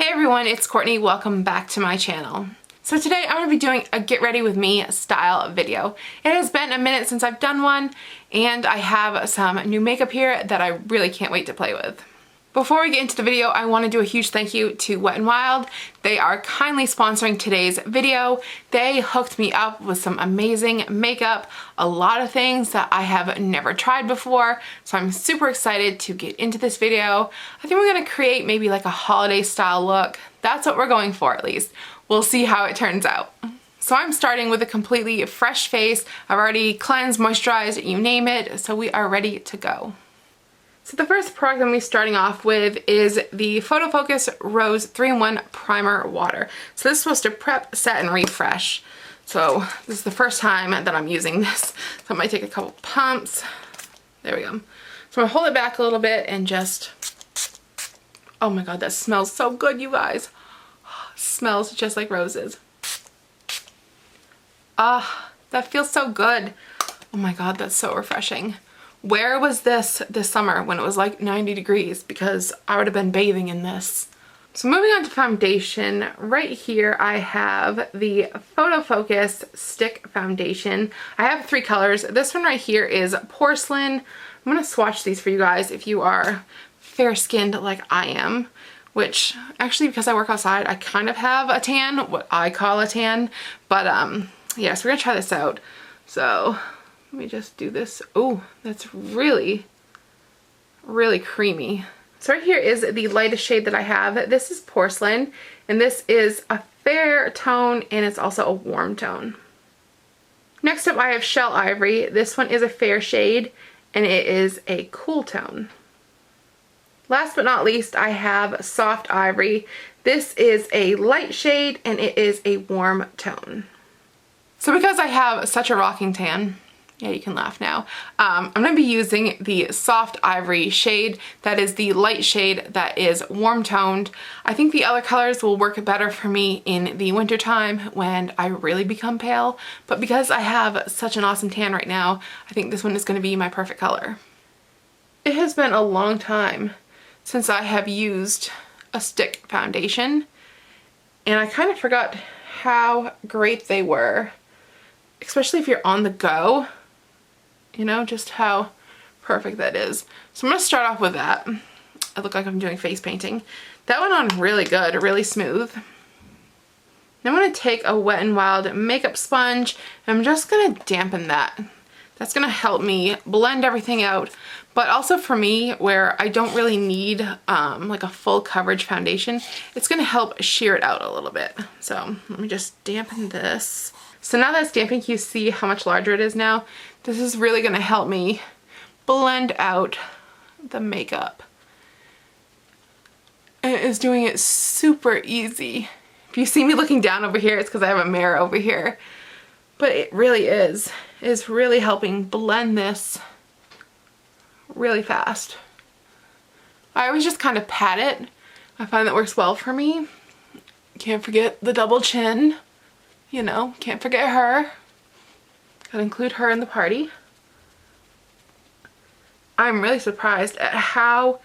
Hey everyone, it's Courtney. Welcome back to my channel. So today I'm going to be doing a get ready with me style video. It has been a minute since I've done one and I have some new makeup here that I really can't wait to play with. Before we get into the video, I want to do a huge thank you to Wet n Wild. They are kindly sponsoring today's video. They hooked me up with some amazing makeup, a lot of things that I have never tried before, so I'm super excited to get into this video. I think we're going to create maybe like a holiday style look. That's what we're going for at least. We'll see how it turns out. So I'm starting with a completely fresh face. I've already cleansed, moisturized, you name it, so we are ready to go. So the first product I'm going to be starting off with is the Photo Focus Rose 3-in-1 Primer Water. So this is supposed to prep, set, and refresh. So this is the first time that I'm using this. So I might take a couple pumps. There we go. So I'm going to hold it back a little bit and just, oh my god, that smells so good, you guys. Smells just like roses. Ah, that feels so good. Oh my god, that's so refreshing. Where was this summer when it was like 90 degrees? Because I would have been bathing in this. So moving on to foundation, right here I have the Photo Focus Stick Foundation. I have 3 colors. This one right here is Porcelain. I'm going to swatch these for you guys if you are fair-skinned like I am. Which, actually, because I work outside, I kind of have a tan, what I call a tan. But, yeah, so we're going to try this out. So, let me just do this. Oh, that's really, really creamy. So right here is the lightest shade that I have. This is Porcelain, and this is a fair tone, and it's also a warm tone. Next up, I have Shell Ivory. This one is a fair shade, and it is a cool tone. Last but not least, I have Soft Ivory. This is a light shade and it is a warm tone. So because I have such a rocking tan, yeah, you can laugh now, I'm going to be using the Soft Ivory shade. That is the light shade that is warm toned. I think the other colors will work better for me in the winter time when I really become pale, but because I have such an awesome tan right now, I think this one is going to be my perfect color. It has been a long time since I have used a stick foundation, and I kind of forgot how great they were, especially if you're on the go, you know, just how perfect that is. So I'm going to start off with that. I look like I'm doing face painting. That went on really good, really smooth. Now I'm going to take a Wet n Wild makeup sponge, and I'm just going to dampen that. That's going to help me blend everything out, but also for me, where I don't really need like a full coverage foundation, it's going to help sheer it out a little bit. So let me just dampen this. So now that it's dampened, can you see how much larger it is now? This is really going to help me blend out the makeup. And it is doing it super easy. If you see me looking down over here, it's because I have a mirror over here. But it really is. It's really helping blend this really fast. I always just kind of pat it. I find that works well for me. Can't forget the double chin. You know, can't forget her. Gotta include her in the party. I'm really surprised at how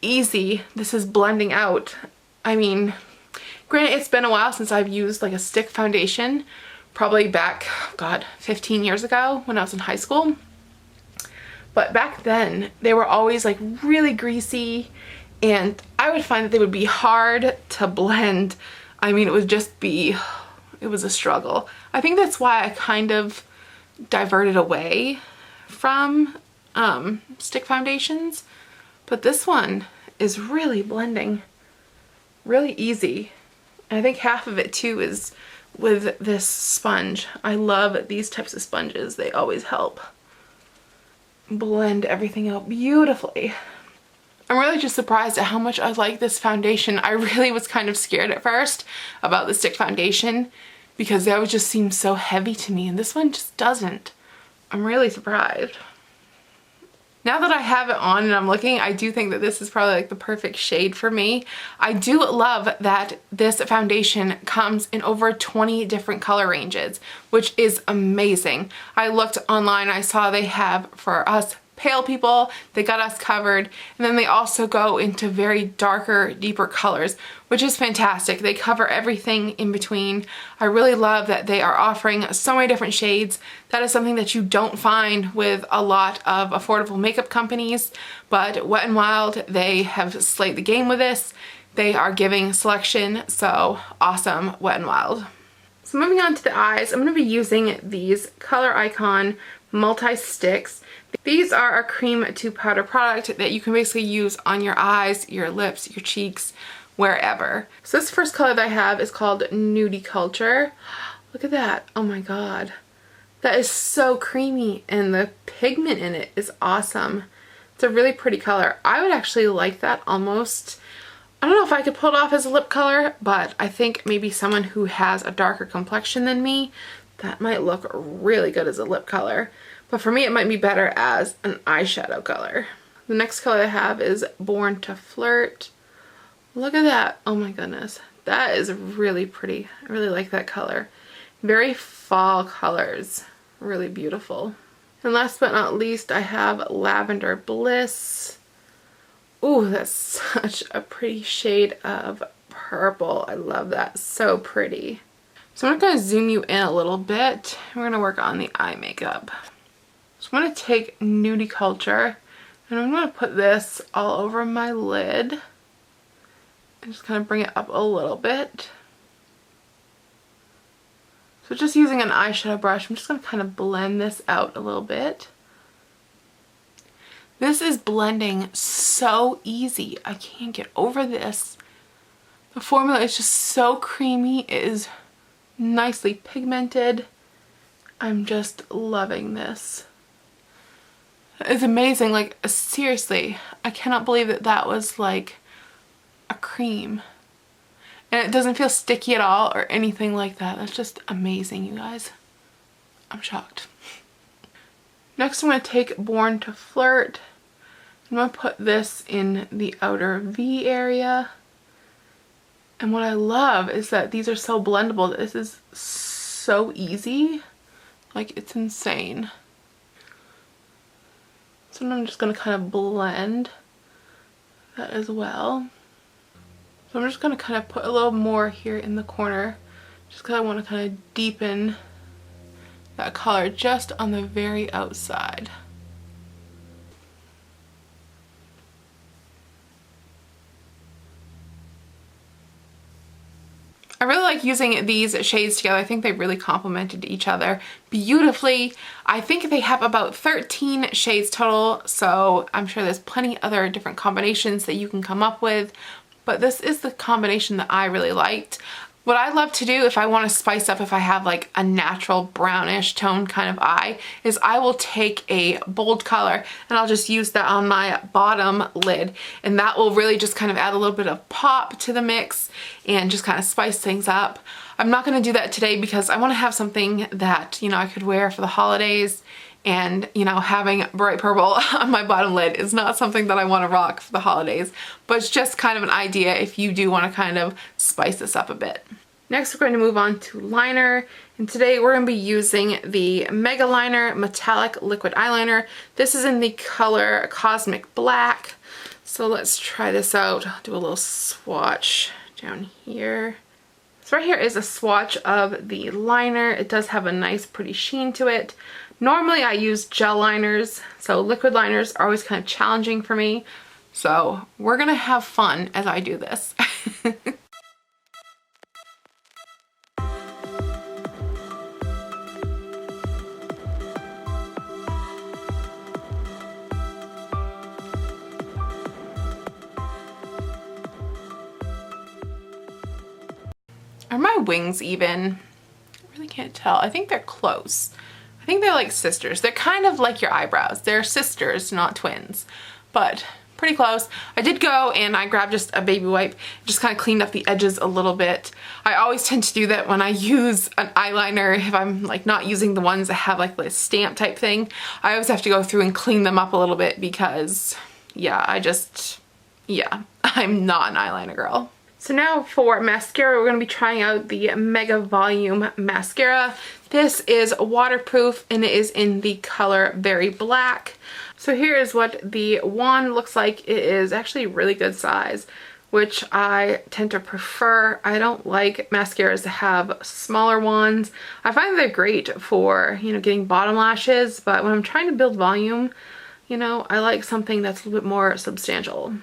easy this is blending out. I mean, granted, it's been a while since I've used like a stick foundation. Probably back, God, 15 years ago when I was in high school. But back then, they were always like really greasy, and I would find that they would be hard to blend. I mean, it would just be, it was a struggle. I think that's why I kind of diverted away from stick foundations. But this one is really blending really easy. And I think half of it too is with this sponge. I love these types of sponges. They always help blend everything out beautifully. I'm really just surprised at how much I like this foundation. I really was kind of scared at first about the stick foundation because they always just seem so heavy to me, and this one just doesn't. I'm really surprised. Now that I have it on and I'm looking, I do think that this is probably like the perfect shade for me. I do love that this foundation comes in over 20 different color ranges, which is amazing. I looked online, I saw they have for us pale people, they got us covered. And then they also go into very darker, deeper colors, which is fantastic. They cover everything in between. I really love that they are offering so many different shades. That is something that you don't find with a lot of affordable makeup companies, but Wet n Wild, they have slayed the game with this. They are giving selection, so awesome, Wet n Wild. So moving on to the eyes, I'm going to be using these Color Icon Multisticks. These are a cream to powder product that you can basically use on your eyes, your lips, your cheeks, wherever. So this first color that I have is called Nudie Culture. Look at that. Oh my god. That is so creamy and the pigment in it is awesome. It's a really pretty color. I would actually like that almost. I don't know if I could pull it off as a lip color, but I think maybe someone who has a darker complexion than me, that might look really good as a lip color. But for me, it might be better as an eyeshadow color. The next color I have is Born to Flirt. Look at that. Oh my goodness. That is really pretty. I really like that color. Very fall colors. Really beautiful. And last but not least, I have Lavender Bliss. Ooh, that's such a pretty shade of purple. I love that. So pretty. So I'm going to zoom you in a little bit. We're going to work on the eye makeup. So I'm going to take Nudie Culture and I'm going to put this all over my lid and just kind of bring it up a little bit. So just using an eyeshadow brush, I'm just going to kind of blend this out a little bit. This is blending so easy. I can't get over this. The formula is just so creamy. It is nicely pigmented. I'm just loving this. It's amazing. Like, seriously, I cannot believe that that was like a cream. And it doesn't feel sticky at all or anything like that. That's just amazing, you guys. I'm shocked. Next I'm going to take Born to Flirt. I'm going to put this in the outer V area. And what I love is that these are so blendable. This is so easy. Like, it's insane. So I'm just going to kind of blend that as well. So I'm just going to kind of put a little more here in the corner, just because I want to kind of deepen that color just on the very outside. I really like using these shades together. I think they really complemented each other beautifully. I think they have about 13 shades total, so I'm sure there's plenty other different combinations that you can come up with, but this is the combination that I really liked. What I love to do if I want to spice up, if I have like a natural brownish tone kind of eye, is I will take a bold color and I'll just use that on my bottom lid, and that will really just kind of add a little bit of pop to the mix and just kind of spice things up. I'm not going to do that today because I want to have something that, you know, I could wear for the holidays, and, you know, having bright purple on my bottom lid is not something that I want to rock for the holidays, but it's just kind of an idea if you do want to kind of spice this up a bit. Next we're going to move on to liner, and today we're going to be using the Mega Liner Metallic Liquid Eyeliner. This is in the color Cosmic Black. So let's try this out. I'll do a little swatch down here. So right here is a swatch of the liner. It does have a nice pretty sheen to it. Normally I use gel liners, so liquid liners are always kind of challenging for me. So we're gonna have fun as I do this. Are my wings even? I really can't tell. I think they're close. I think they're like sisters. They're kind of like your eyebrows. They're sisters, not twins, but pretty close. I did go and I grabbed just a baby wipe, just kind of cleaned up the edges a little bit. I always tend to do that when I use an eyeliner. If I'm like not using the ones that have like this stamp type thing, I always have to go through and clean them up a little bit because yeah, I'm not an eyeliner girl. So now for mascara, we're going to be trying out the Mega Volume Mascara. This is waterproof and it is in the color Very Black. So here is what the wand looks like. It is actually really good size, which I tend to prefer. I don't like mascaras that have smaller wands. I find they're great for, you know, getting bottom lashes, but when I'm trying to build volume, you know, I like something that's a little bit more substantial.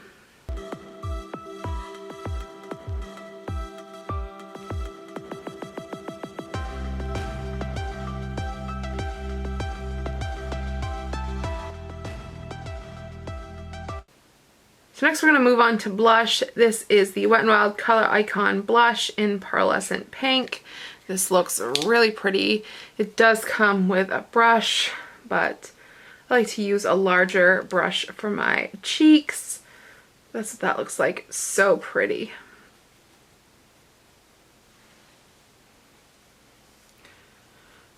So next we're going to move on to blush. This is the Wet n Wild Color Icon Blush in Pearlescent Pink. This looks really pretty. It does come with a brush, but I like to use a larger brush for my cheeks. That's what that looks like. So pretty.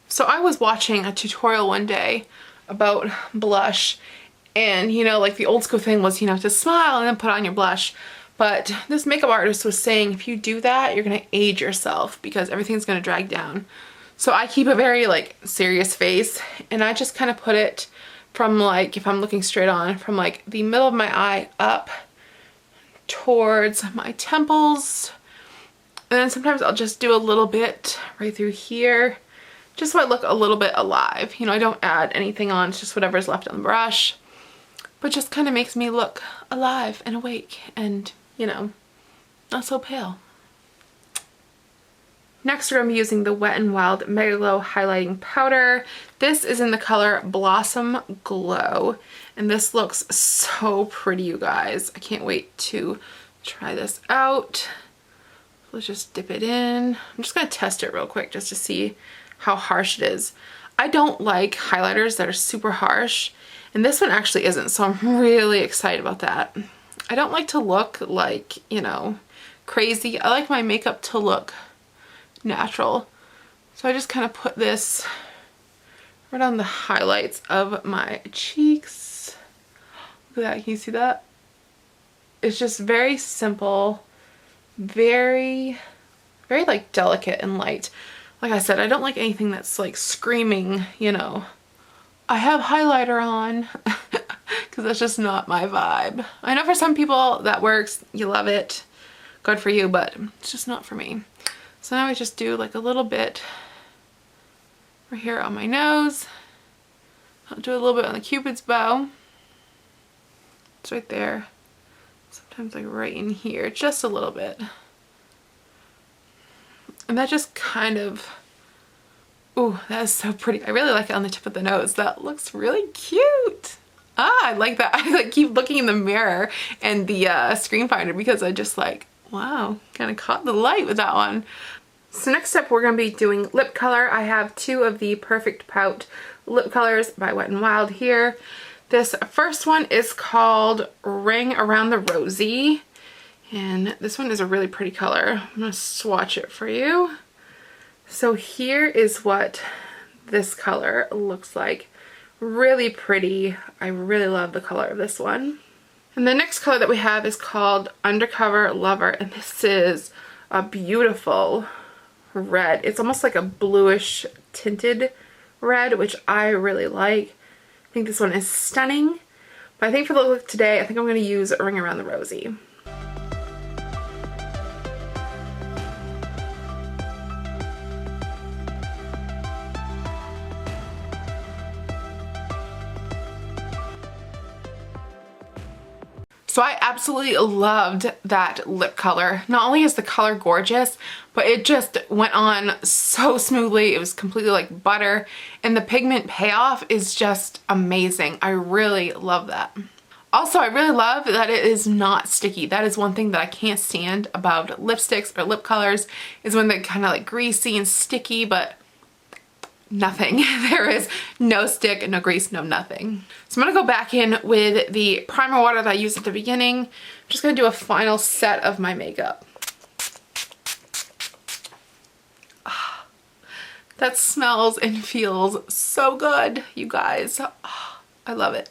So I was watching a tutorial one day about blush, and you know, like the old school thing was, you know, to smile and then put on your blush. But this makeup artist was saying if you do that, you're gonna age yourself because everything's gonna drag down. So I keep a very like serious face, and I just kind of put it from like, if I'm looking straight on, from like the middle of my eye up towards my temples. And then sometimes I'll just do a little bit right through here, just so I look a little bit alive. You know, I don't add anything on, it's just whatever's left on the brush. But just kind of makes me look alive and awake and, you know, not so pale. Next we're going to be using the Wet n Wild Mega Glow Highlighting Powder. This is in the color Blossom Glow, and this looks so pretty, you guys. I can't wait to try this out. Let's just dip it in. I'm just going to test it real quick just to see how harsh it is. I don't like highlighters that are super harsh, and this one actually isn't, so I'm really excited about that. I don't like to look like, you know, crazy. I like my makeup to look natural. So I just kind of put this right on the highlights of my cheeks. Look at that, can you see that? It's just very simple, very like delicate and light. Like I said, I don't like anything that's like screaming, you know, I have highlighter on, because that's just not my vibe. I know for some people that works, you love it, good for you, but it's just not for me. So now I just do like a little bit right here on my nose. I'll do a little bit on the Cupid's bow. It's right there. Sometimes like right in here, just a little bit. And that just kind of, ooh, that is so pretty. I really like it on the tip of the nose. That looks really cute. Ah, I like that. I like keep looking in the mirror and the screen finder because I just like, wow, kind of caught the light with that one. So next up we're going to be doing lip color. I have two of the Perfect Pout lip colors by Wet n Wild here. This first one is called Ring Around the Rosy, and this one is a really pretty color. I'm going to swatch it for you. So here is what this color looks like. Really pretty. I really love the color of this one. And the next color that we have is called Undercover Lover, and this is a beautiful red. It's almost like a bluish tinted red, which I really like. I think this one is stunning, but I think for the look today, I think I'm going to use Ring Around the Rosy. So I absolutely loved that lip color. Not only is the color gorgeous, but it just went on so smoothly. It was completely like butter, and the pigment payoff is just amazing. I really love that. Also, I really love that it is not sticky. That is one thing that I can't stand about lipsticks or lip colors, is when they're kind of like greasy and sticky, but nothing. There is no stick, no grease, no nothing. So I'm gonna go back in with the primer water that I used at the beginning. I'm just gonna do a final set of my makeup. That smells and feels so good, you guys. I love it.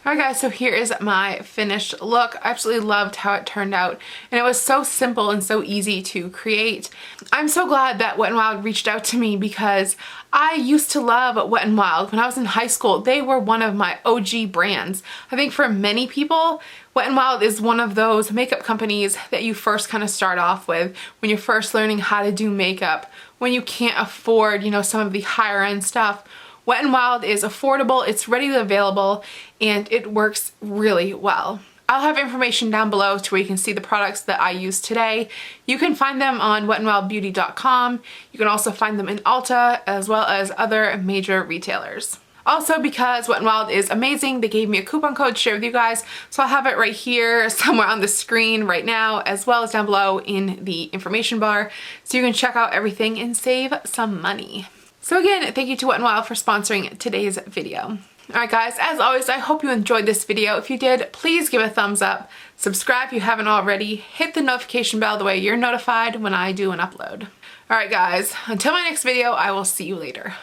Alright guys, so here is my finished look. I absolutely loved how it turned out, and it was so simple and so easy to create. I'm so glad that Wet n Wild reached out to me because I used to love Wet n Wild. When I was in high school, they were one of my OG brands. I think for many people, Wet n Wild is one of those makeup companies that you first kind of start off with when you're first learning how to do makeup, when you can't afford, you know, some of the higher end stuff. Wet n Wild is affordable, it's readily available, and it works really well. I'll have information down below to where you can see the products that I use today. You can find them on wetnwildbeauty.com. You can also find them in Ulta as well as other major retailers. Also, because Wet n Wild is amazing, they gave me a coupon code to share with you guys, so I'll have it right here somewhere on the screen right now, as well as down below in the information bar, so you can check out everything and save some money. So again, thank you to Wet n Wild for sponsoring today's video. Alright guys, as always, I hope you enjoyed this video. If you did, please give it a thumbs up, subscribe if you haven't already, hit the notification bell the way you're notified when I do an upload. Alright guys, until my next video, I will see you later.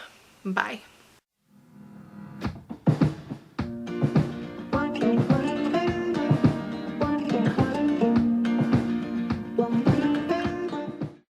Bye.